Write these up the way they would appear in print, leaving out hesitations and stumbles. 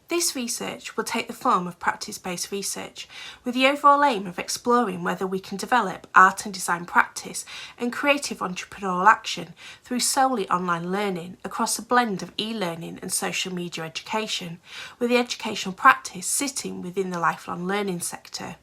This research will take the form of practice-based research, with the overall aim of exploring whether we can develop art and design practice and creative entrepreneurial action through solely online learning across a blend of e-learning and social media education, with the educational practice sitting within the lifelong learning sector.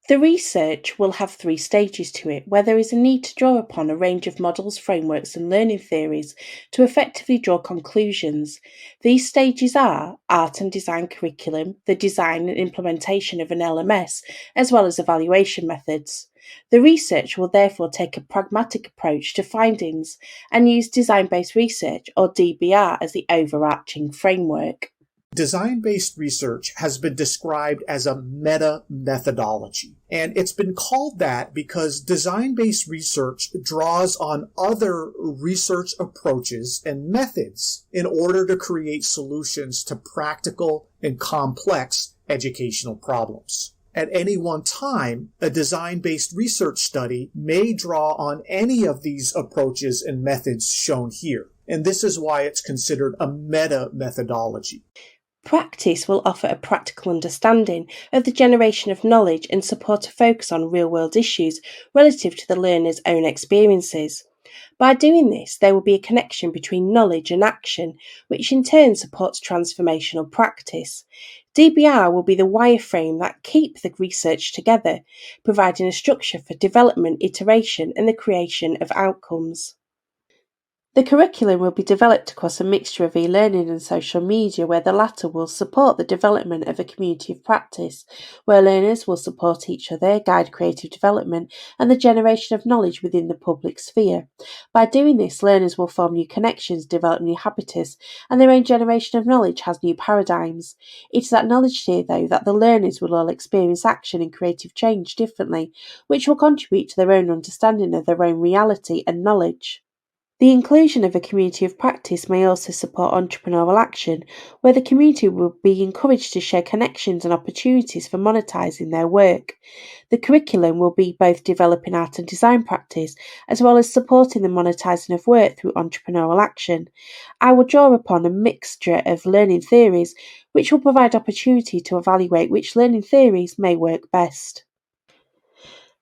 The research will have 3 stages to it, where there is a need to draw upon a range of models, frameworks and learning theories to effectively draw conclusions. These stages are art and design curriculum, the design and implementation of an LMS, as well as evaluation methods. The research will therefore take a pragmatic approach to findings and use design-based research, or DBR, as the overarching framework. Design-based research has been described as a meta-methodology, and it's been called that because design-based research draws on other research approaches and methods in order to create solutions to practical and complex educational problems. At any one time, a design-based research study may draw on any of these approaches and methods shown here, and this is why it's considered a meta-methodology. Practice will offer a practical understanding of the generation of knowledge and support a focus on real-world issues relative to the learner's own experiences. By doing this, there will be a connection between knowledge and action, which in turn supports transformational practice. DBR will be the wireframe that keep the research together, providing a structure for development, iteration, and the creation of outcomes. The curriculum will be developed across a mixture of e-learning and social media, where the latter will support the development of a community of practice, where learners will support each other, guide creative development, and the generation of knowledge within the public sphere. By doing this, learners will form new connections, develop new habitus, and their own generation of knowledge has new paradigms. It is at knowledge tier, though, that the learners will all experience action and creative change differently, which will contribute to their own understanding of their own reality and knowledge. The inclusion of a community of practice may also support entrepreneurial action, where the community will be encouraged to share connections and opportunities for monetising their work. The curriculum will be both developing art and design practice, as well as supporting the monetising of work through entrepreneurial action. I will draw upon a mixture of learning theories, which will provide opportunity to evaluate which learning theories may work best.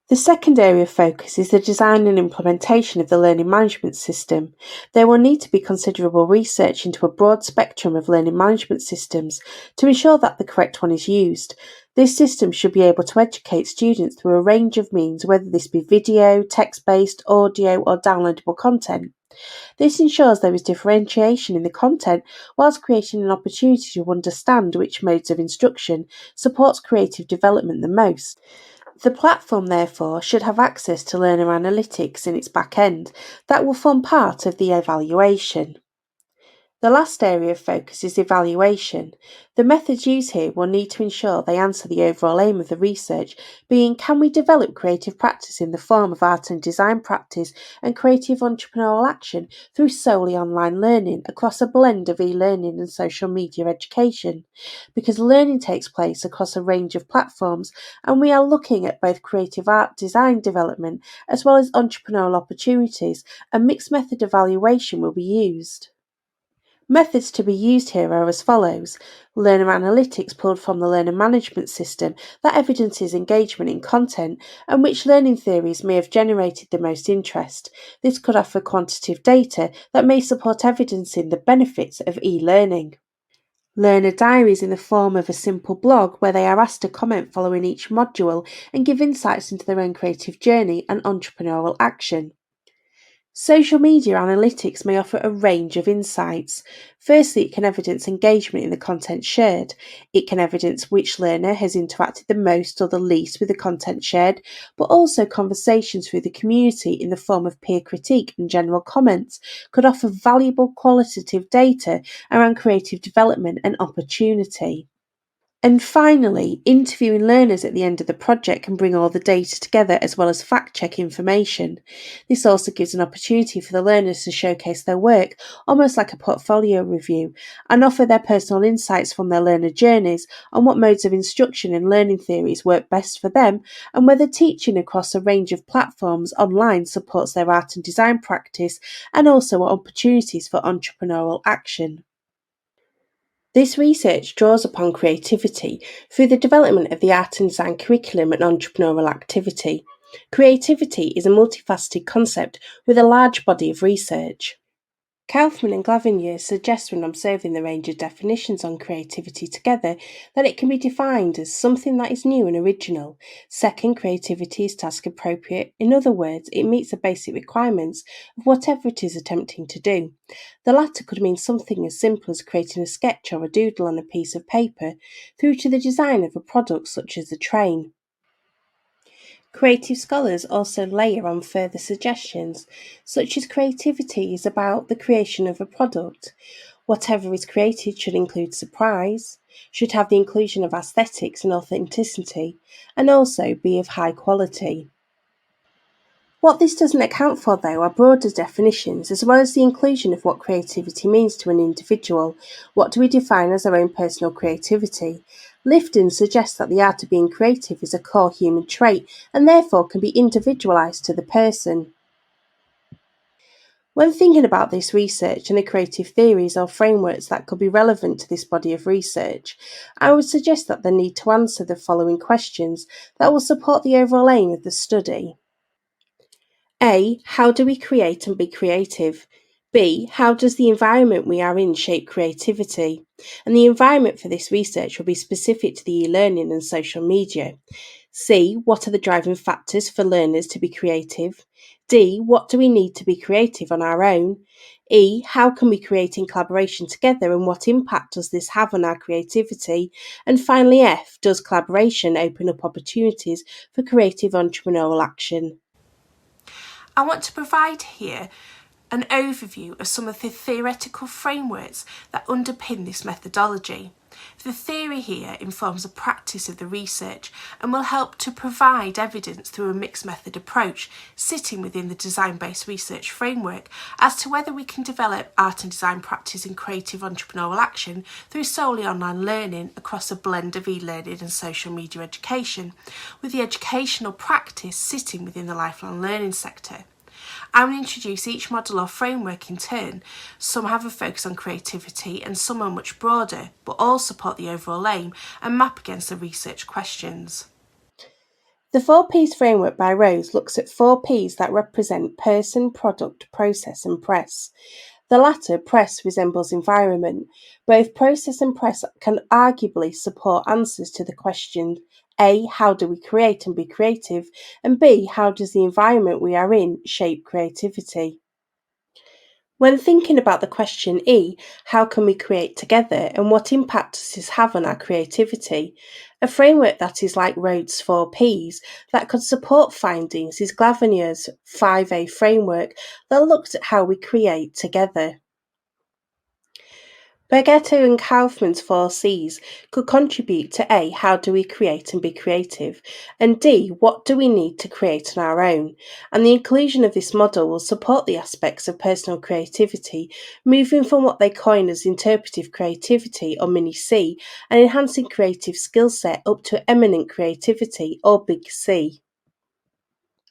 The second area of focus is the design and implementation of the learning management system. There will need to be considerable research into a broad spectrum of learning management systems to ensure that the correct one is used. This system should be able to educate students through a range of means, whether this be video, text-based, audio, or downloadable content. This ensures there is differentiation in the content, whilst creating an opportunity to understand which modes of instruction supports creative development the most. The platform, therefore, should have access to learner analytics in its back end that will form part of the evaluation. The last area of focus is evaluation. The methods used here will need to ensure they answer the overall aim of the research, being can we develop creative practice in the form of art and design practice and creative entrepreneurial action through solely online learning across a blend of e-learning and social media education. Because learning takes place across a range of platforms, and we are looking at both creative art design development as well as entrepreneurial opportunities, a mixed method evaluation will be used. Methods to be used here are as follows: learner analytics pulled from the learner management system that evidences engagement in content and which learning theories may have generated the most interest. This could offer quantitative data that may support evidencing the benefits of e-learning. Learner diaries in the form of a simple blog where they are asked to comment following each module and give insights into their own creative journey and entrepreneurial action. Social media analytics may offer a range of insights. Firstly, it can evidence engagement in the content shared. It can evidence which learner has interacted the most or the least with the content shared, but also conversations through the community in the form of peer critique and general comments could offer valuable qualitative data around creative development and opportunity. And finally, interviewing learners at the end of the project can bring all the data together as well as fact-check information. This also gives an opportunity for the learners to showcase their work, almost like a portfolio review, and offer their personal insights from their learner journeys on what modes of instruction and learning theories work best for them, and whether teaching across a range of platforms online supports their art and design practice, and also opportunities for entrepreneurial action. This research draws upon creativity through the development of the art and design curriculum and entrepreneurial activity. Creativity is a multifaceted concept with a large body of research. Kaufman and Glavinier suggest, when observing the range of definitions on creativity together, that it can be defined as something that is new and original. Second, creativity is task appropriate. In other words, it meets the basic requirements of whatever it is attempting to do. The latter could mean something as simple as creating a sketch or a doodle on a piece of paper, through to the design of a product such as a train. Creative scholars also layer on further suggestions, such as creativity is about the creation of a product. Whatever is created should include surprise, should have the inclusion of aesthetics and authenticity, and also be of high quality. What this doesn't account for, though, are broader definitions, as well as the inclusion of what creativity means to an individual. What do we define as our own personal creativity? Lifton suggests that the art of being creative is a core human trait and therefore can be individualised to the person. When thinking about this research and the creative theories or frameworks that could be relevant to this body of research, I would suggest that they need to answer the following questions that will support the overall aim of the study. A. How do we create and be creative? B. How does the environment we are in shape creativity? And the environment for this research will be specific to the e-learning and social media. C. What are the driving factors for learners to be creative? D. What do we need to be creative on our own? E. How can we create in collaboration together, and what impact does this have on our creativity? And finally, F. Does collaboration open up opportunities for creative entrepreneurial action? I want to provide here an overview of some of the theoretical frameworks that underpin this methodology. The theory here informs the practice of the research and will help to provide evidence through a mixed method approach sitting within the design-based research framework as to whether we can develop art and design practice in creative entrepreneurial action through solely online learning across a blend of e-learning and social media education, with the educational practice sitting within the lifelong learning sector. I will introduce each model or framework in turn. Some have a focus on creativity and some are much broader, but all support the overall aim and map against the research questions. The 4Ps framework by Rose looks at 4Ps that represent person, product, process and press. The latter, press, resembles environment. Both process and press can arguably support answers to the question A. How do we create and be creative? And B. How does the environment we are in shape creativity? When thinking about the question E, how can we create together and what impact does this have on our creativity? A framework that is like Rhodes' 4Ps that could support findings is Glavinier's 5A framework that looks at how we create together. Bergetto and Kaufman's 4Cs could contribute to A. How do we create and be creative? And D. What do we need to create on our own? And the inclusion of this model will support the aspects of personal creativity, moving from what they coin as interpretive creativity or mini C, and enhancing creative skill set up to eminent creativity or big C.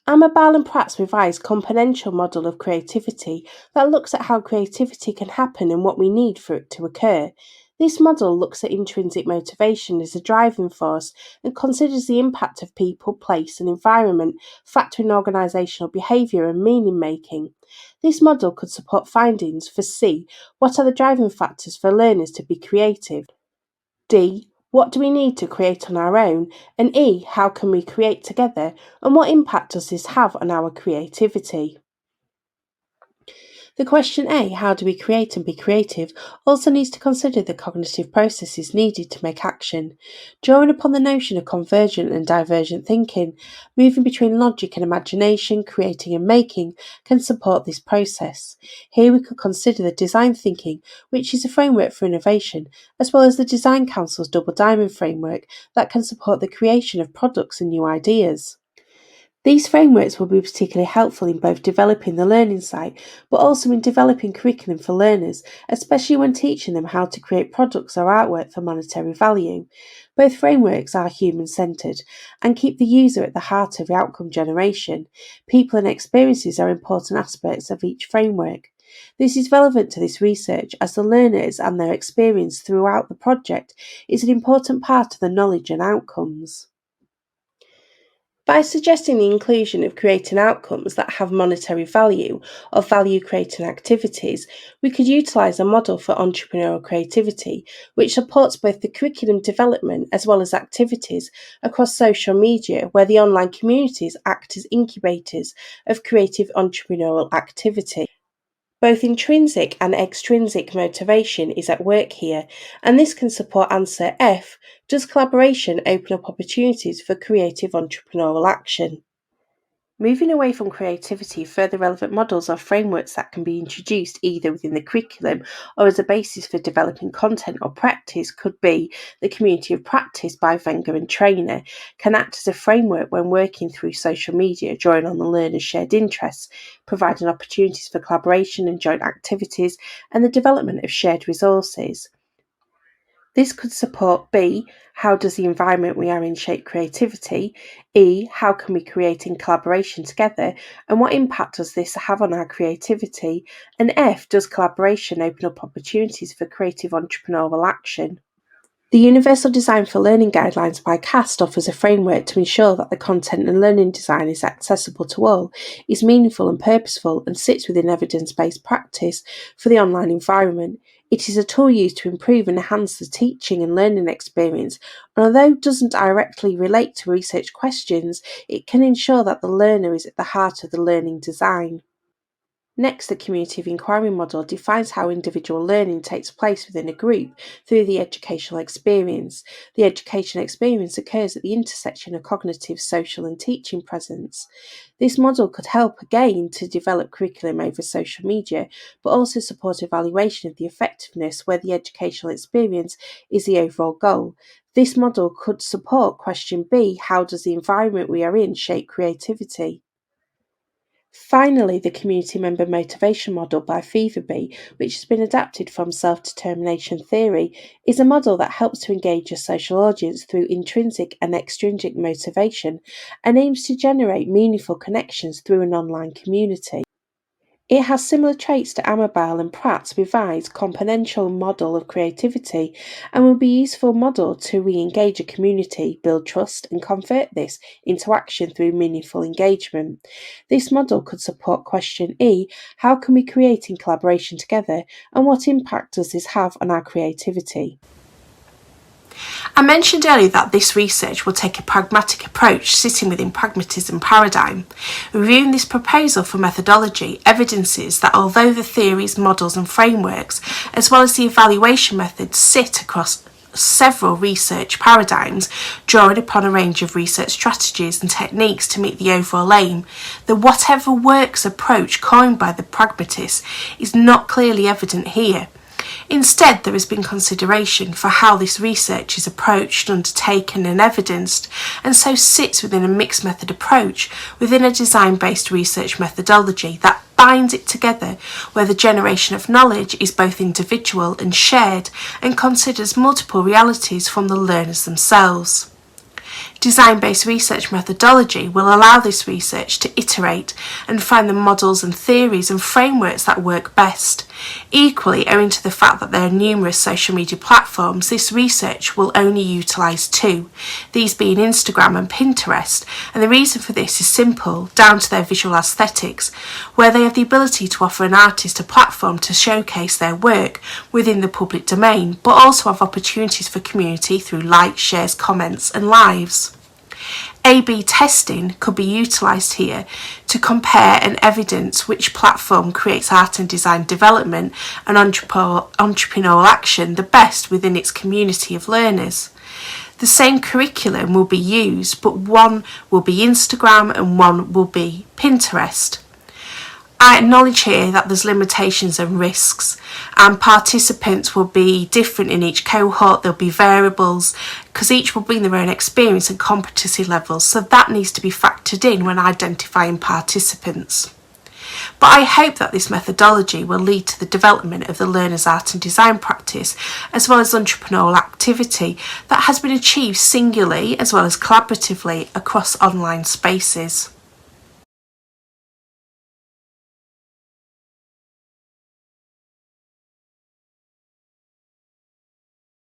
Amabile and Pratt's revised componential model of creativity that looks at how creativity can happen and what we need for it to occur. This model looks at intrinsic motivation as a driving force and considers the impact of people, place and environment, factoring organisational behaviour and meaning making. This model could support findings for C. What are the driving factors for learners to be creative? D. What do we need to create on our own? And E. How can we create together? And what impact does this have on our creativity? The question A, how do we create and be creative, also needs to consider the cognitive processes needed to make action. Drawing upon the notion of convergent and divergent thinking, moving between logic and imagination, creating and making, can support this process. Here we could consider the design thinking, which is a framework for innovation, as well as the Design Council's Double Diamond framework that can support the creation of products and new ideas. These frameworks will be particularly helpful in both developing the learning site, but also in developing curriculum for learners, especially when teaching them how to create products or artwork for monetary value. Both frameworks are human-centred and keep the user at the heart of outcome generation. People and experiences are important aspects of each framework. This is relevant to this research as the learners and their experience throughout the project is an important part of the knowledge and outcomes. By suggesting the inclusion of creating outcomes that have monetary value or value-creating activities, we could utilise a model for entrepreneurial creativity which supports both the curriculum development as well as activities across social media, where the online communities act as incubators of creative entrepreneurial activity. Both intrinsic and extrinsic motivation is at work here, and this can support answer F. Does collaboration open up opportunities for creative entrepreneurial action? Moving away from creativity, further relevant models or frameworks that can be introduced either within the curriculum or as a basis for developing content or practice could be the community of practice by Wenger and Trainer, can act as a framework when working through social media, drawing on the learner's shared interests, providing opportunities for collaboration and joint activities, and the development of shared resources. This could support B. How does the environment we are in shape creativity? E. How can we create in collaboration together? And what impact does this have on our creativity? And F. Does collaboration open up opportunities for creative entrepreneurial action? The Universal Design for Learning Guidelines by CAST offers a framework to ensure that the content and learning design is accessible to all, is meaningful and purposeful, and sits within evidence-based practice for the online environment. It is a tool used to improve and enhance the teaching and learning experience, and although it doesn't directly relate to research questions, it can ensure that the learner is at the heart of the learning design. Next, the community of inquiry model defines how individual learning takes place within a group through the educational experience. The educational experience occurs at the intersection of cognitive, social, and teaching presence. This model could help again to develop curriculum over social media, but also support evaluation of the effectiveness where the educational experience is the overall goal. This model could support question B, how does the environment we are in shape creativity? Finally, the community member motivation model by Feverby, which has been adapted from self-determination theory, is a model that helps to engage a social audience through intrinsic and extrinsic motivation and aims to generate meaningful connections through an online community. It has similar traits to Amabile and Pratt's revised componential model of creativity and will be a useful model to re-engage a community, build trust, and convert this into action through meaningful engagement. This model could support question E, how can we create in collaboration together, and what impact does this have on our creativity? I mentioned earlier that this research will take a pragmatic approach sitting within pragmatism paradigm. Reviewing this proposal for methodology evidences that although the theories, models and frameworks, as well as the evaluation methods sit across several research paradigms, drawing upon a range of research strategies and techniques to meet the overall aim, the whatever works approach coined by the pragmatists is not clearly evident here. Instead, there has been consideration for how this research is approached, undertaken and evidenced, and so sits within a mixed method approach within a design-based research methodology that binds it together, where the generation of knowledge is both individual and shared and considers multiple realities from the learners themselves. Design-based research methodology will allow this research to iterate and find the models and theories and frameworks that work best. Equally, owing to the fact that there are numerous social media platforms, this research will only utilise two, these being Instagram and Pinterest, and the reason for this is simple, down to their visual aesthetics, where they have the ability to offer an artist a platform to showcase their work within the public domain, but also have opportunities for community through likes, shares, comments and lives. A/B testing could be utilised here to compare and evidence which platform creates art and design development and entrepreneurial action the best within its community of learners. The same curriculum will be used, but one will be Instagram and one will be Pinterest. I acknowledge here that there's limitations and risks, and participants will be different in each cohort. There'll be variables because each will bring their own experience and competency levels, so that needs to be factored in when identifying participants. But I hope that this methodology will lead to the development of the learner's art and design practice, as well as entrepreneurial activity that has been achieved singularly as well as collaboratively across online spaces.